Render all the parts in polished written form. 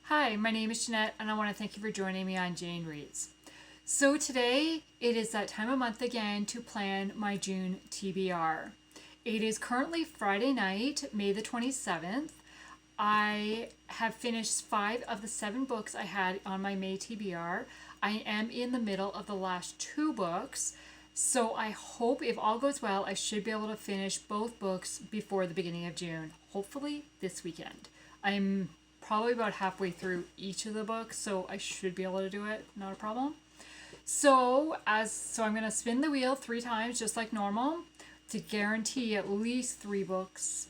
Hi, my name is Jeanette, and I want to thank you for joining me on Jane Reads. So today, it is that time of month again to plan my June TBR. It is currently Friday night, May the 27th. I have finished 5 of the 7 books I had on my May TBR. I am in the middle of the last 2 books, so I hope if all goes well, I should be able to finish both books before the beginning of June, hopefully this weekend. I'm probably about halfway through each of the books, so I should be able to do it, not a problem. So I'm going to spin the wheel 3 times just like normal to guarantee at least 3 books,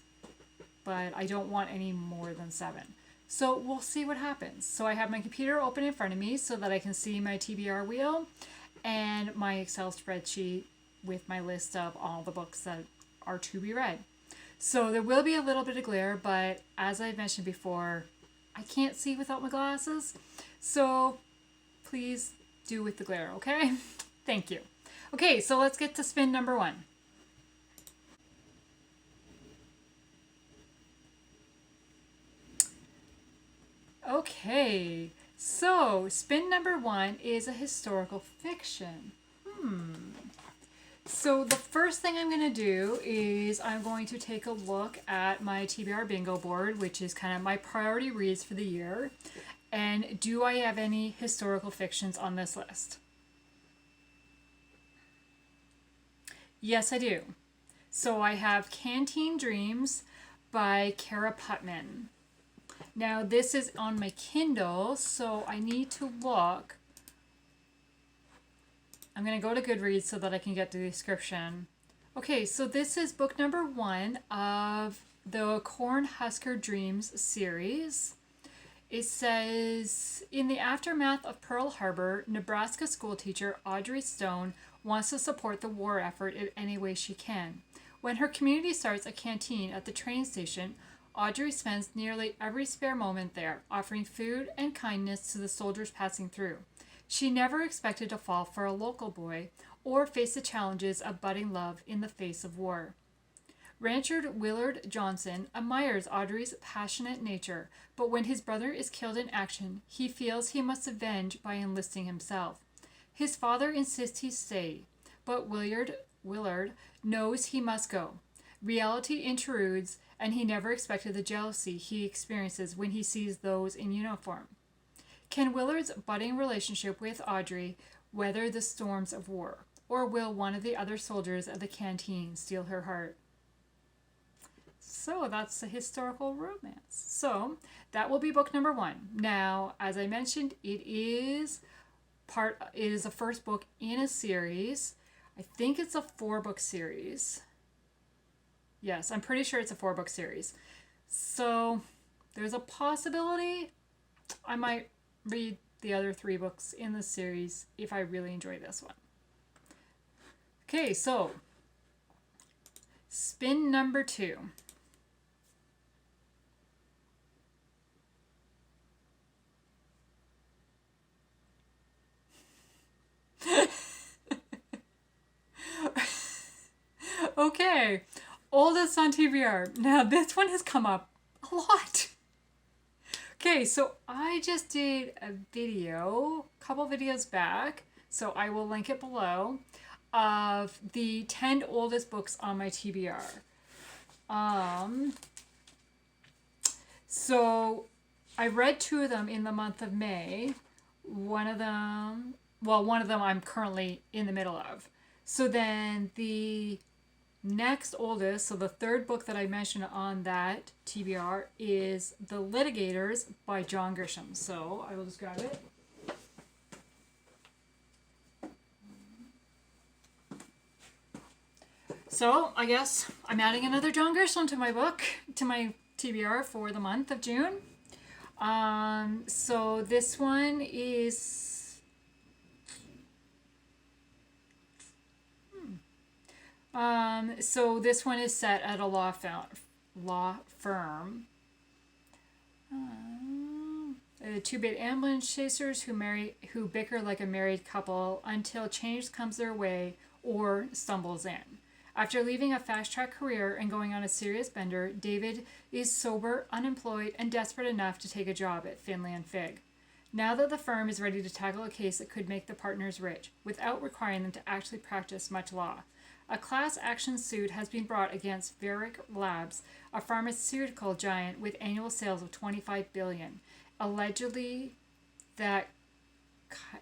but I don't want any more than 7. So we'll see what happens. So I have my computer open in front of me so that I can see my TBR wheel and my Excel spreadsheet with my list of all the books that are to be read. So there will be a little bit of glare, but as I mentioned before, I can't see without my glasses. So please do with the glare, okay? Thank you. Okay, so let's get to spin number 1. Okay, so spin number 1 is a historical fiction. So the first thing I'm going to do is I'm going to take a look at my TBR bingo board, which is kind of my priority reads for the year. And do I have any historical fictions on this list? Yes, I do. So I have Canteen Dreams by Kara Putman. Now this is on my Kindle, so I need to look. I'm going to go to Goodreads so that I can get the description. Okay, so this is book number 1 of the Cornhusker Dreams series. It says, in the aftermath of Pearl Harbor, Nebraska schoolteacher Audrey Stone wants to support the war effort in any way she can. When her community starts a canteen at the train station, Audrey spends nearly every spare moment there, offering food and kindness to the soldiers passing through. She never expected to fall for a local boy or face the challenges of budding love in the face of war. Rancher Willard Johnson admires Audrey's passionate nature, but when his brother is killed in action, he feels he must avenge by enlisting himself. His father insists he stay, but Willard knows he must go. Reality intrudes, and he never expected the jealousy he experiences when he sees those in uniform. Can Willard's budding relationship with Audrey weather the storms of war, or will one of the other soldiers at the canteen steal her heart? So that's a historical romance. So that will be book number 1. Now, as I mentioned, it is a first book in a series. I think it's a 4-book series. Yes, I'm pretty sure it's a 4-book series. So there's a possibility I might read the other 3 books in the series if I really enjoy this one. Okay, so spin number 2. Okay, oldest on TBR. Now this one has come up a lot. Okay, so I just did a video, a couple videos back, so I will link it below, of the 10 oldest books on my TBR. So I read 2 of them in the month of May. One of them I'm currently in the middle of. So then the next oldest, so the 3rd book that I mentioned on that TBR is The Litigators by John Grisham. So I will just grab it. So I guess I'm adding another John Grisham to my book, to my TBR for the month of June. So this one is so this one is set at a law firm. 2-bit ambulance chasers who bicker like a married couple until change comes their way or stumbles in. After leaving a fast-track career and going on a serious bender, David is sober, unemployed, and desperate enough to take a job at Finley and Fig. Now that the firm is ready to tackle a case that could make the partners rich, without requiring them to actually practice much law. A class action suit has been brought against Veric Labs, a pharmaceutical giant with annual sales of $25 billion, allegedly that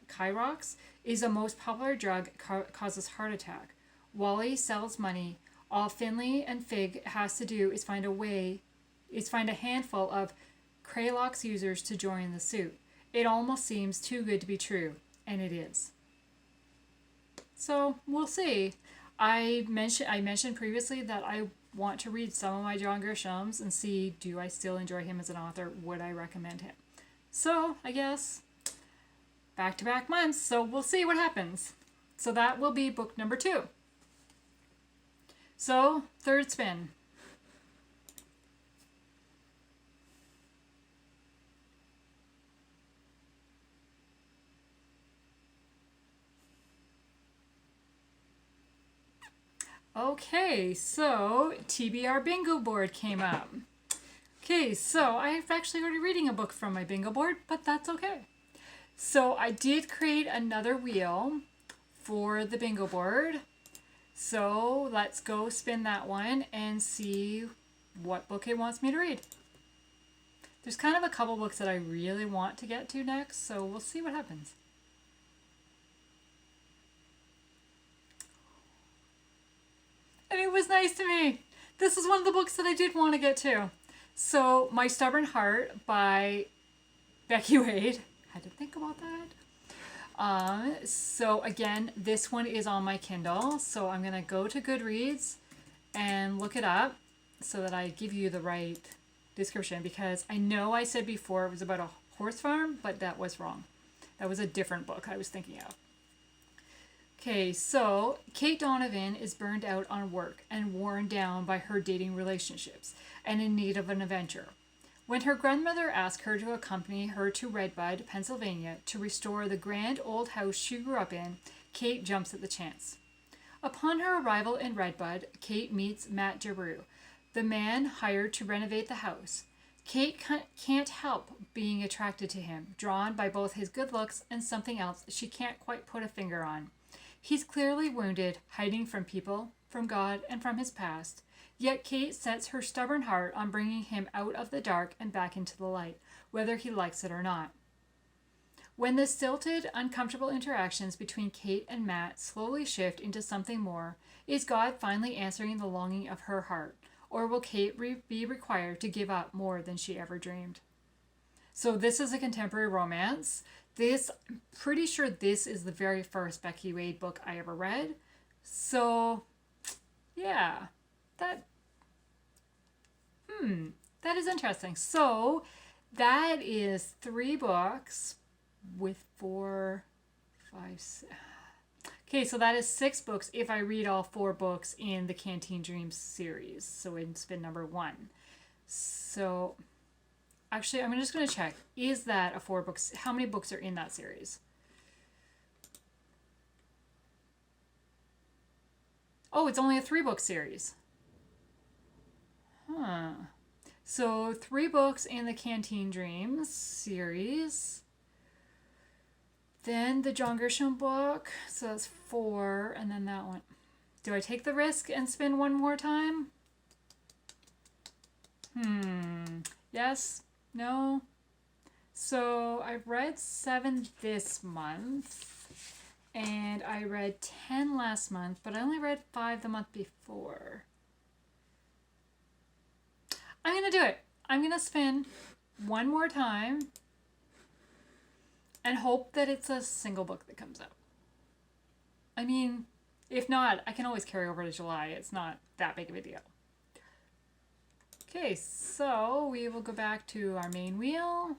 Kyrox is the most popular drug causes heart attack. Wally sells money. All Finley and Fig has to do is find a handful of Kralox users to join the suit. It almost seems too good to be true, and it is. So we'll see. I mentioned previously that I want to read some of my John Grishams and see, do I still enjoy him as an author? Would I recommend him? So I guess back-to-back months, so we'll see what happens. So that will be book number 2. So, third spin. Okay, so TBR bingo board came up. Okay, so I'm actually already reading a book from my bingo board, but that's okay. So I did create another wheel for the bingo board. So let's go spin that one and see what book it wants me to read. There's kind of a couple books that I really want to get to next, so we'll see what happens. And it was nice to me. This is one of the books that I did want to get to. So, My Stubborn Heart by Becky Wade. Had to think about that. So again, this one is on my Kindle. So I'm going to go to Goodreads and look it up so that I give you the right description, because I know I said before it was about a horse farm, but that was wrong. That was a different book I was thinking of. Okay, so Kate Donovan is burned out on work and worn down by her dating relationships and in need of an adventure. When her grandmother asks her to accompany her to Redbud, Pennsylvania, to restore the grand old house she grew up in, Kate jumps at the chance. Upon her arrival in Redbud, Kate meets Matt Giroux, the man hired to renovate the house. Kate can't help being attracted to him, drawn by both his good looks and something else she can't quite put a finger on. He's clearly wounded, hiding from people, from God, and from his past. Yet Kate sets her stubborn heart on bringing him out of the dark and back into the light, whether he likes it or not. When the stilted, uncomfortable interactions between Kate and Matt slowly shift into something more, is God finally answering the longing of her heart, or will Kate be required to give up more than she ever dreamed? So this is a contemporary romance. I'm pretty sure this is the very first Becky Wade book I ever read. So, yeah. That is interesting. So that is 3 books with 4, 5, 6. Okay, so that is 6 books if I read all 4 books in the Canteen Dreams series. So in spin number 1. So actually, I'm just going to check. Is that a 4 books? How many books are in that series? Oh, it's only a 3-book series. Huh. So 3 books in the Canteen Dreams series. Then the John Grisham book. So that's 4. And then that one. Do I take the risk and spin one more time? Yes? No? So I've read 7 this month. And I read 10 last month. But I only read 5 the month before. I'm going to do it. I'm going to spin one more time and hope that it's a single book that comes out. I mean, if not, I can always carry over to July. It's not that big of a deal. Okay, so we will go back to our main wheel.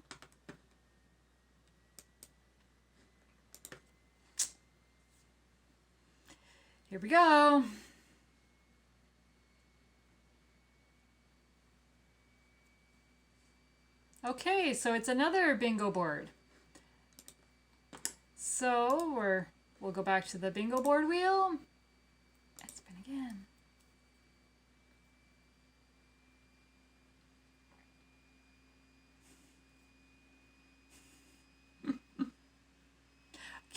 Here we go. Okay, so it's another bingo board. So we'll go back to the bingo board wheel and spin again.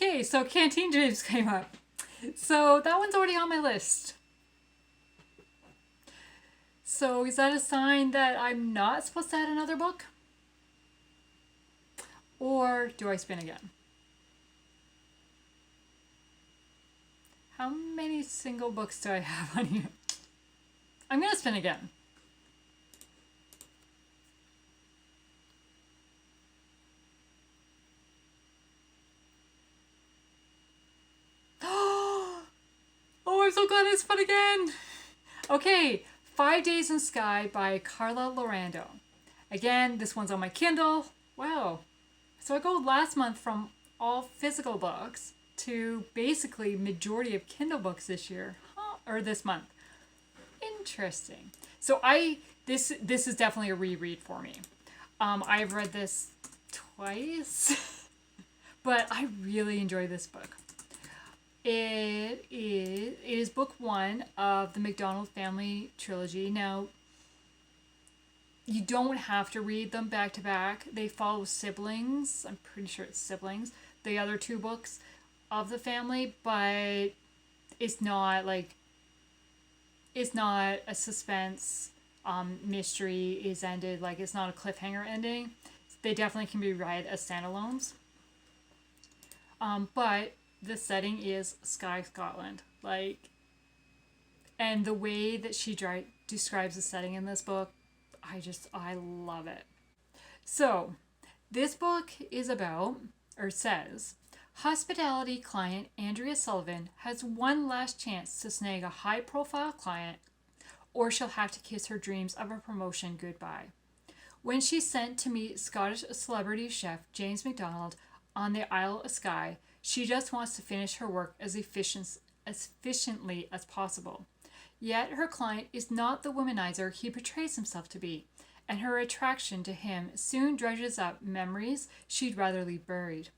Okay, so Canteen Dreams came up. So that one's already on my list. So is that a sign that I'm not supposed to add another book? Or do I spin again? How many single books do I have on here? I'm going to spin again. Oh, I'm so glad I spun again. Okay, 5 Days in Sky by Carla Lorando. Again, this one's on my Kindle. Wow. So I go last month from all physical books to basically majority of Kindle books this year. Or this month. Interesting. So this is definitely a reread for me. I've read this twice, but I really enjoy this book. It is book 1 of the MacDonald family trilogy. Now, you don't have to read them back to back. They follow siblings. I'm pretty sure it's siblings. The other 2 books of the family, but it's not a suspense mystery is ended. Like, it's not a cliffhanger ending. They definitely can be read as standalones. But the setting is Skye, Scotland. And the way that she describes the setting in this book, I love it. So, this book is about, or says, hospitality client Andrea Sullivan has one last chance to snag a high-profile client, or she'll have to kiss her dreams of a promotion goodbye. When she's sent to meet Scottish celebrity chef James MacDonald on the Isle of Skye, she just wants to finish her work as efficiently as possible. Yet her client is not the womanizer he portrays himself to be, and her attraction to him soon dredges up memories she'd rather leave buried.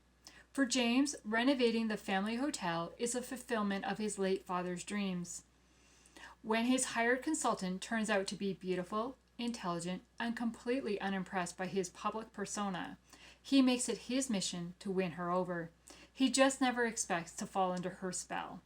For James, renovating the family hotel is a fulfillment of his late father's dreams. When his hired consultant turns out to be beautiful, intelligent, and completely unimpressed by his public persona, he makes it his mission to win her over. He just never expects to fall under her spell.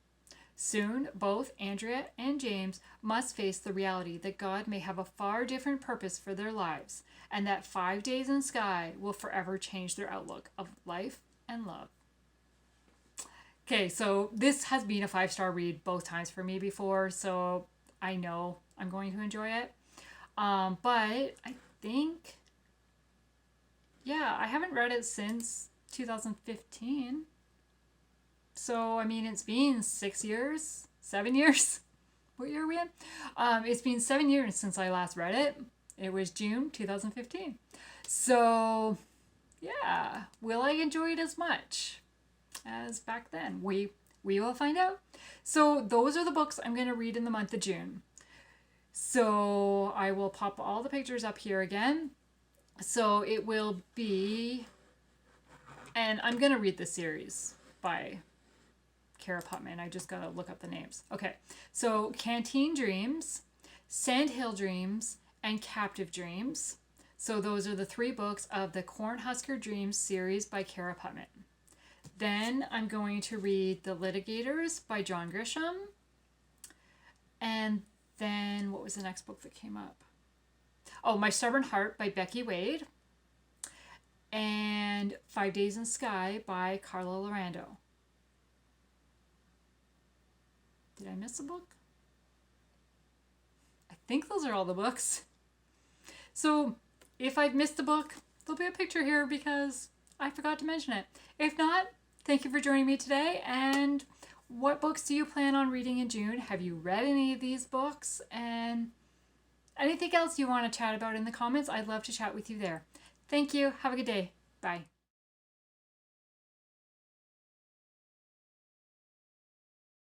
Soon, both Andrea and James must face the reality that God may have a far different purpose for their lives, and that 5 Days in Sky will forever change their outlook of life and love. Okay, so this has been a 5-star read both times for me before, so I know I'm going to enjoy it. But I think, I haven't read it since 2015. So, I mean, it's been 7 years. What year are we in? It's been 7 years since I last read it. It was June 2015. So, yeah, will I enjoy it as much as back then? We will find out. So, those are the books I'm going to read in the month of June. So, I will pop all the pictures up here again. So, it will be, and I'm going to read the series by Cara Putman. I just gotta look up the names. Okay, so Canteen Dreams, Sandhill Dreams, and Captive Dreams. So those are the 3 books of the Cornhusker Dreams series by Cara Putman. Then I'm going to read The Litigators by John Grisham. And then, what was the next book that came up? Oh, My Stubborn Heart by Becky Wade. And 5 Days in Sky by Carla Lorando. Did I miss a book? I think those are all the books. So if I've missed a book, there'll be a picture here because I forgot to mention it. If not, thank you for joining me today. And what books do you plan on reading in June? Have you read any of these books? And anything else you want to chat about in the comments? I'd love to chat with you there. Thank you. Have a good day. Bye.